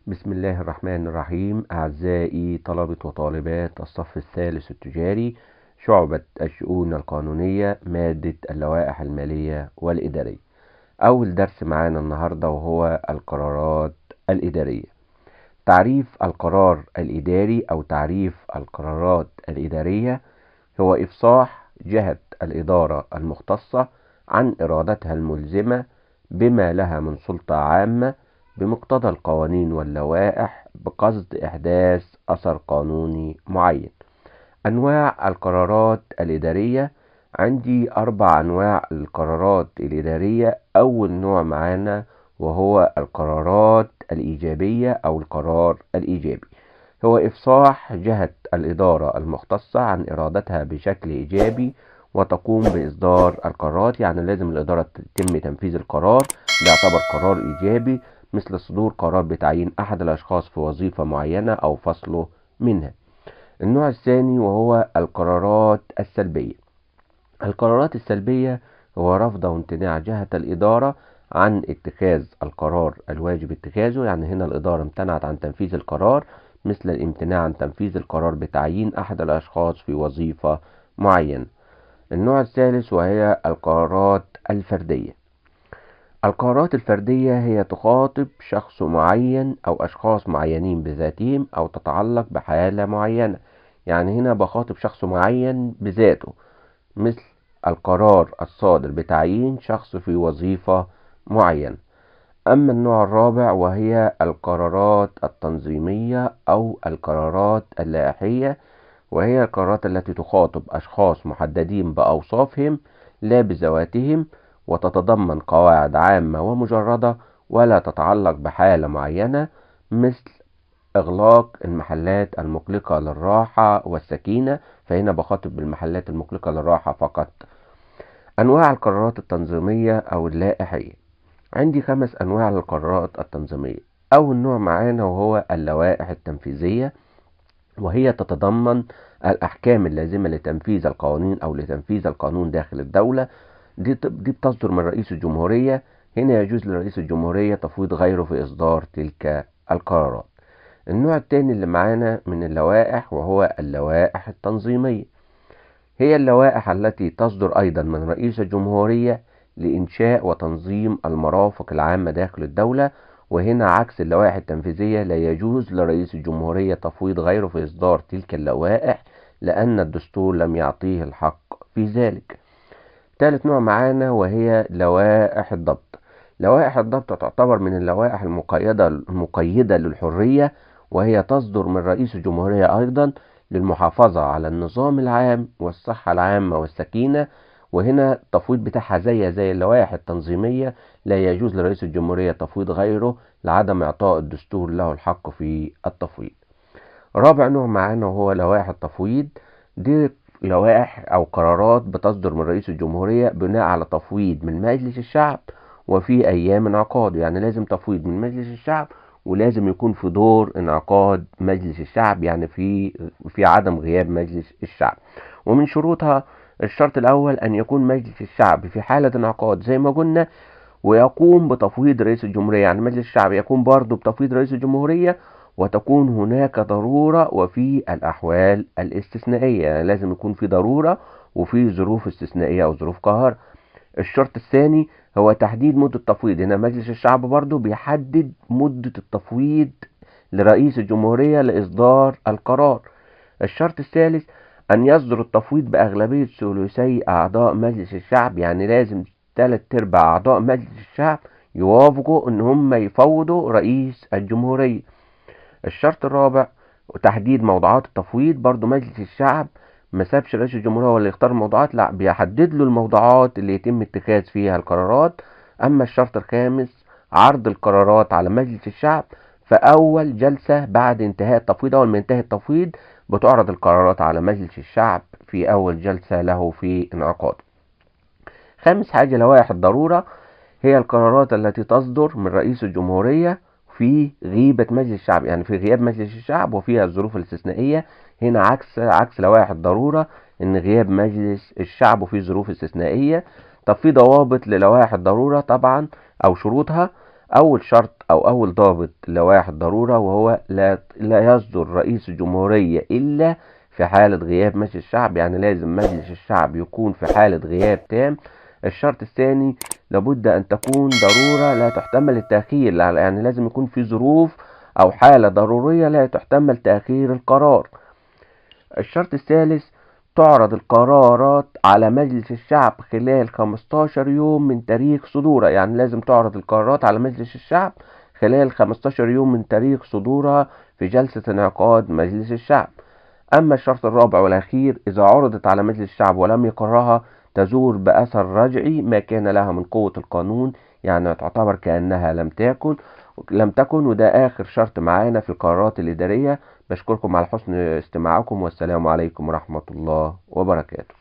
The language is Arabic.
بسم الله الرحمن الرحيم. أعزائي طلبة وطالبات الصف الثالث التجاري، شعبة الشؤون القانونية، مادة اللوائح المالية والإدارية. أول درس معانا النهاردة وهو القرارات الإدارية. تعريف القرار الإداري أو تعريف القرارات الإدارية هو إفصاح جهة الإدارة المختصة عن إرادتها الملزمة بما لها من سلطة عامة بمقتضى القوانين واللوائح بقصد إحداث أثر قانوني معين. أنواع القرارات الإدارية: عندي 4 أنواع القرارات الإدارية. أول نوع معانا وهو القرارات الإيجابية أو القرار الإيجابي، هو إفصاح جهة الإدارة المختصة عن إرادتها بشكل إيجابي وتقوم بإصدار القرارات. يعني لازم الإدارة تتم تنفيذ القرار، ده يعتبر قرار إيجابي، مثل صدور قرار بتعيين أحد الأشخاص في وظيفة معينة أو فصله منها. النوع الثاني وهو القرارات السلبية. القرارات السلبية هو رفض وامتناع جهة الإدارة عن اتخاذ القرار الواجب اتخاذه. يعني هنا الإدارة امتنعت عن تنفيذ القرار، مثل الامتناع عن تنفيذ القرار بتعيين أحد الأشخاص في وظيفة معينة. النوع الثالث وهي القرارات الفردية. القرارات الفردية هي تخاطب شخص معين أو أشخاص معينين بذاتهم أو تتعلق بحالة معينة. يعني هنا بخاطب شخص معين بذاته، مثل القرار الصادر بتعيين شخص في وظيفة معينة. أما النوع الرابع وهي القرارات التنظيمية أو القرارات اللائحية، وهي القرارات التي تخاطب أشخاص محددين بأوصافهم لا بذواتهم، وتتضمن قواعد عامة ومجردة ولا تتعلق بحالة معينة، مثل إغلاق المحلات المقلقة للراحة والسكينة، فهنا بخاطب بالمحلات المقلقة للراحة فقط. أنواع القرارات التنظيمية أو اللائحية: عندي 5 أنواع للقرارات التنظيمية. أول نوع معانا وهو اللوائح التنفيذية، وهي تتضمن الأحكام اللازمة لتنفيذ القوانين أو لتنفيذ القانون داخل الدولة. دي بتصدر من رئيس الجمهورية. هنا يجوز لرئيس الجمهورية تفويض غيره في إصدار تلك القرارات. النوع الثاني اللي معانا من اللوائح وهو اللوائح التنظيمية، هي اللوائح التي تصدر أيضا من رئيس الجمهورية لإنشاء وتنظيم المرافق العامة داخل الدولة. وهنا عكس اللوائح التنفيذية، لا يجوز لرئيس الجمهورية تفويض غيره في إصدار تلك اللوائح لأن الدستور لم يعطيه الحق في ذلك. ثالث نوع معانا وهي لوائح الضبط. لوائح الضبط تعتبر من اللوائح المقيدة للحرية، وهي تصدر من رئيس الجمهورية أيضا للمحافظة على النظام العام والصحة العامة والسكينة. وهنا التفويض بتاعها زي اللوائح التنظيمية، لا يجوز لرئيس الجمهورية تفويض غيره لعدم إعطاء الدستور له الحق في التفويض. رابع نوع معانا وهو لوائح التفويض. دي لوائح أو قرارات بتصدر من رئيس الجمهورية بناء على تفويض من مجلس الشعب وفي أيام انعقاده. يعني لازم تفويض من مجلس الشعب ولازم يكون في دور انعقاد مجلس الشعب، يعني في عدم غياب مجلس الشعب. ومن شروطها الشرط الأول أن يكون مجلس الشعب في حالة انعقاد زي ما قلنا، ويقوم بتفويض رئيس الجمهورية. يعني مجلس الشعب يقوم برضه بتفويض رئيس الجمهورية، وتكون هناك ضرورة وفي الأحوال الاستثنائية. يعني لازم يكون في ضرورة وفي ظروف استثنائية أو ظروف قهر. الشرط الثاني هو تحديد مدة التفويض. هنا مجلس الشعب برضه بيحدد مدة التفويض لرئيس الجمهورية لإصدار القرار. الشرط الثالث أن يصدر التفويض بأغلبية ثلثي أعضاء مجلس الشعب. يعني لازم 3/4 أعضاء مجلس الشعب يوافقوا إن هم يفوضوا رئيس الجمهورية. الشرط الرابع تحديد موضوعات التفويض. برضو مجلس الشعب ما سابش رئيس الجمهورية هو اللي يختار الموضوعات، لا بيحدد له الموضوعات اللي يتم اتخاذ فيها القرارات. أما الشرط الخامس عرض القرارات على مجلس الشعب في أول جلسة بعد انتهاء التفويض. أول ما ينتهي التفويض بتعرض القرارات على مجلس الشعب في أول جلسة له في انعقاد. خامس حاجة لوائح الضرورة، هي القرارات التي تصدر من رئيس الجمهورية في غيبة مجلس الشعب، يعني في غياب مجلس الشعب وفيها الظروف الاستثنائية. هنا عكس لوائح الضرورة، ان غياب مجلس الشعب وفي ظروف استثنائية. طب في ضوابط للوائح الضرورة طبعا او شروطها. اول شرط أو أول ضابط لوائح الضرورة، وهو لا يصدر رئيس الجمهورية إلا في حالة غياب مجلس الشعب، يعني لازم مجلس الشعب يكون في حالة غياب تام. الشرط الثاني، لابد أن تكون ضرورة لا تحتمل التأخير، يعني لازم يكون في ظروف أو حالة ضرورية لا تحتمل تأخير القرار. الشرط الثالث، تعرض القرارات على مجلس الشعب خلال 15 يوم من تاريخ صدورها، يعني لازم تعرض القرارات على مجلس الشعب خلال 15 يوم من تاريخ صدورها في جلسة انعقاد مجلس الشعب. أما الشرط الرابع والأخير، إذا عرضت على مجلس الشعب ولم يقرها تزول بأثر رجعي ما كان لها من قوة القانون، يعني تعتبر كأنها لم تكن. وده آخر شرط معانا في القرارات الإدارية. بشكركم على حسن استماعكم، والسلام عليكم ورحمة الله وبركاته.